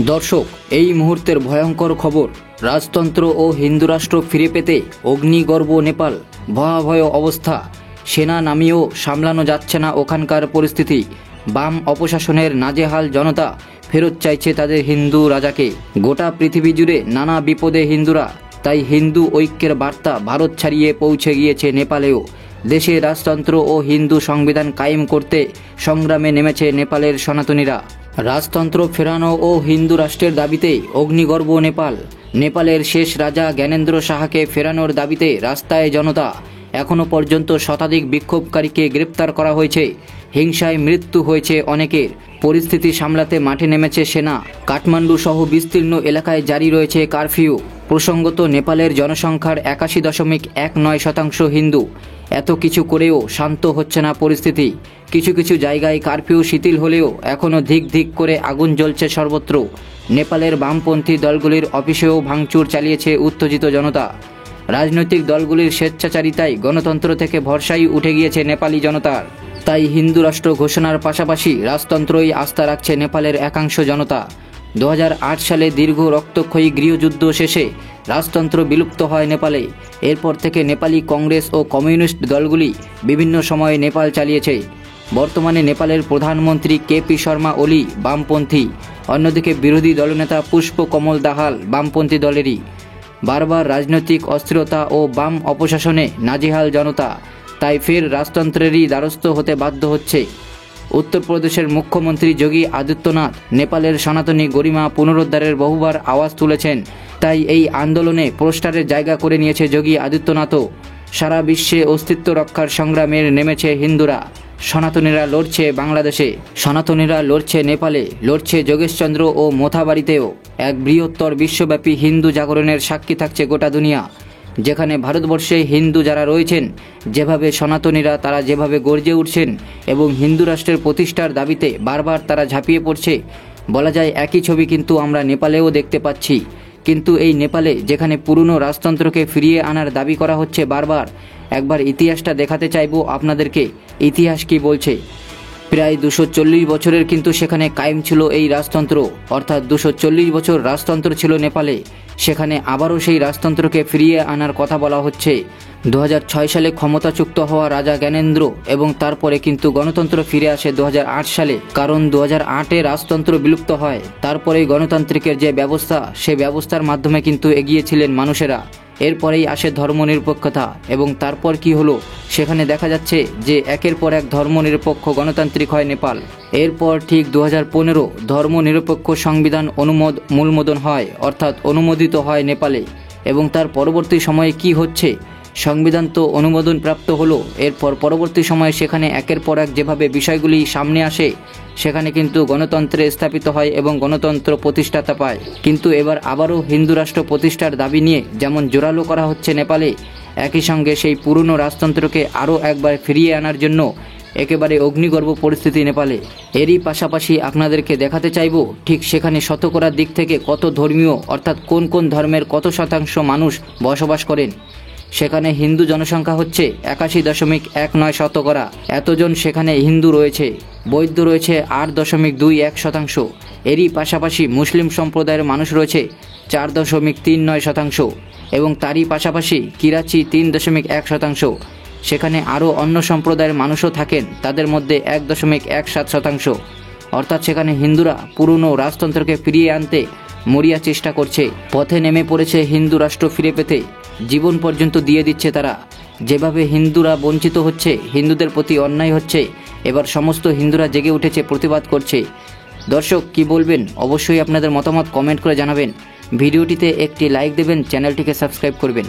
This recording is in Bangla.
দর্শক, এই মুহূর্তের ভয়ঙ্কর খবর, রাজতন্ত্র ও হিন্দু রাষ্ট্র ফিরে পেতে অগ্নিগর্ভ নেপাল। ভয়াবহ অবস্থা, সেনা নামিয়েও সামলানো যাচ্ছে না ওখানকার পরিস্থিতি। বাম অপশাসনের নাজেহাল জনতা ফেরত চাইছে তাদের হিন্দু রাজাকে। গোটা পৃথিবী জুড়ে নানা বিপদে হিন্দুরা, তাই হিন্দু ঐক্যের বার্তা ভারত ছাড়িয়ে পৌঁছে গিয়েছে নেপালেও। দেশে রাজতন্ত্র ও হিন্দু সংবিধান কায়েম করতে সংগ্রামে নেমেছে নেপালের সনাতনীরা। রাজতন্ত্র ফেরানো ও হিন্দু রাষ্ট্রের দাবিতে অগ্নিগর্ভ নেপাল। নেপালের শেষ রাজা জ্ঞানেন্দ্র সাহাকে ফেরানোর দাবিতে রাস্তায় জনতা। এখনও পর্যন্ত শতাধিক বিক্ষোভকারীকে গ্রেপ্তার করা হয়েছে। হিংসায় মৃত্যু হয়েছে অনেকের। পরিস্থিতি সামলাতে মাঠে নেমেছে সেনা। কাঠমান্ডু সহ বিস্তীর্ণ এলাকায় জারি রয়েছে কারফিউ। প্রসঙ্গত, নেপালের জনসংখ্যার 81.19% হিন্দু। এত কিছু করেও শান্ত হচ্ছে না পরিস্থিতি। কিছু কিছু জায়গায় কারফিউ শিথিল হলেও এখনও ধিক ধিক করে আগুন জ্বলছে সর্বত্র। নেপালের বামপন্থী দলগুলির অফিসেও ভাঙচুর চালিয়েছে উত্তেজিত জনতা। রাজনৈতিক দলগুলির স্বেচ্ছাচারিতায় গণতন্ত্র থেকে ভরসাই উঠে গিয়েছে নেপালি জনতার। তাই হিন্দু রাষ্ট্র ঘোষণার পাশাপাশি রাজতন্ত্রই আস্থা রাখছে নেপালের একাংশ জনতা। 2008 সালে দীর্ঘ রক্তক্ষয়ী গৃহযুদ্ধ শেষে রাজতন্ত্র বিলুপ্ত হয় নেপালে। এরপর থেকে নেপালি কংগ্রেস ও কমিউনিস্ট দলগুলি বিভিন্ন সময়ে নেপাল চালিয়েছে। বর্তমানে নেপালের প্রধানমন্ত্রী কেপি শর্মা ওলি বামপন্থী, অন্যদিকে বিরোধী দলনেতা পুষ্প কমল দাহাল বামপন্থী দলেরই। বারবার রাজনৈতিক অস্থিরতা ও বাম অপশাসনে নাজেহাল জনতা, তাই ফের রাজতন্ত্রেরই দ্বারস্থ হতে বাধ্য হচ্ছে। উত্তরপ্রদেশের মুখ্যমন্ত্রী যোগী আদিত্যনাথ নেপালের সনাতনী গরিমা পুনরুদ্ধারের বহুবার আওয়াজ তুলেছেন। তাই এই আন্দোলনে পোস্টারের জায়গা করে নিয়েছে যোগী আদিত্যনাথও। সারা বিশ্বে অস্তিত্ব রক্ষার সংগ্রামে নেমেছে হিন্দুরা। সনাতনীরা লড়ছে বাংলাদেশে, সনাতনীরা লড়ছে নেপালে, লড়ছে যোগেশচন্দ্র ও মোথাবাড়িতেও। এক বৃহত্তর বিশ্বব্যাপী হিন্দু জাগরণের সাক্ষী থাকছে গোটা দুনিয়া। যেখানে ভারতবর্ষে হিন্দু যারা রয়েছেন, যেভাবে সনাতনীরা তারা যেভাবে গর্জে উঠছেন এবং হিন্দু রাষ্ট্রের প্রতিষ্ঠার দাবিতে বারবার তারা ঝাঁপিয়ে পড়ছে, বলা যায় একই ছবি কিন্তু আমরা নেপালেও দেখতে পাচ্ছি। কিন্তু এই নেপালে যেখানে পুরনো রাজতন্ত্রকে ফিরিয়ে আনার দাবি করা হচ্ছে বারবার, একবার ইতিহাসটা দেখাতে চাইব আপনাদেরকে। ইতিহাস কি বলছে? প্রায় 240 বছরের কিন্তু সেখানে কায়েম ছিল এই রাজতন্ত্র, অর্থাৎ 240 বছর রাজতন্ত্র ছিল নেপালে। সেখানে আবারও সেই রাজতন্ত্রকে ফিরিয়ে আনার কথা বলা হচ্ছে। 2006 সালে ক্ষমতাচ্যুত হওয়া রাজা জ্ঞানেন্দ্র এবং তারপরে কিন্তু গণতন্ত্র ফিরে আসে 2008 সালে। কারণ 2008-এ রাজতন্ত্র বিলুপ্ত হয়। তারপরেই গণতান্ত্রিকের যে ব্যবস্থা, সে ব্যবস্থার মাধ্যমে কিন্তু এগিয়েছিলেন মানুষেরা। এরপরেই আসে ধর্মনিরপেক্ষতা এবং তারপর কি হলো, সেখানে দেখা যাচ্ছে যে একের পর এক ধর্মনিরপেক্ষ গণতান্ত্রিক হয় নেপাল। এরপর ঠিক 2015 ধর্মনিরপেক্ষ সংবিধান মূলমোদন হয়, অর্থাৎ অনুমোদিত হয় নেপালে। এবং তার পরবর্তী সময়ে কি হচ্ছে, সংবিধান তো অনুমোদন প্রাপ্ত হলো, এরপর পরবর্তী সময়ে সেখানে একের পর এক যেভাবে বিষয়গুলি সামনে আসে, সেখানে কিন্তু গণতন্ত্রে স্থাপিত হয় এবং গণতন্ত্র প্রতিষ্ঠাতা পায়। কিন্তু এবার আবারও হিন্দু রাষ্ট্র প্রতিষ্ঠার দাবি নিয়ে যেমন জোরালো করা হচ্ছে নেপালে, একই সঙ্গে সেই পুরনো রাজতন্ত্রকে আরও একবার ফিরিয়ে আনার জন্য একেবারে অগ্নিগর্ভ পরিস্থিতি নেপালে। এরই পাশাপাশি আপনাদেরকে দেখাতে চাইব ঠিক সেখানে শতকরার দিক থেকে কত ধর্মীয়, অর্থাৎ কোন কোন ধর্মের কত শতাংশ মানুষ বসবাস করেন। সেখানে হিন্দু জনসংখ্যা হচ্ছে 81.19%। এতজন সেখানে হিন্দু রয়েছে। বৌদ্ধ রয়েছে 8.21%। এরই পাশাপাশি মুসলিম সম্প্রদায়ের মানুষ রয়েছে 4.39% এবং তারই পাশাপাশি কিরাচি 3.1%। সেখানে আরও অন্য সম্প্রদায়ের মানুষও থাকেন, তাদের মধ্যে 1.17%। অর্থাৎ সেখানে হিন্দুরা পুরনো রাজতন্ত্রকে ফিরিয়ে আনতে মরিয়া চেষ্টা করছে। পথে নেমে পড়েছে হিন্দু রাষ্ট্র ফিরে পেতে। জীবন পর্যন্ত দিয়ে দিচ্ছে তারা। যেভাবে হিন্দুরা বঞ্চিত হচ্ছে, হিন্দুদের প্রতি অন্যায় হচ্ছে, এবার সমস্ত হিন্দুরা জেগে উঠেছে, প্রতিবাদ করছে। দর্শক, কি বলবেন? অবশ্যই আপনাদের মতামত কমেন্ট করে জানাবেন। ভিডিওটিতে একটি লাইক দেবেন, চ্যানেলটিকে সাবস্ক্রাইব করবেন।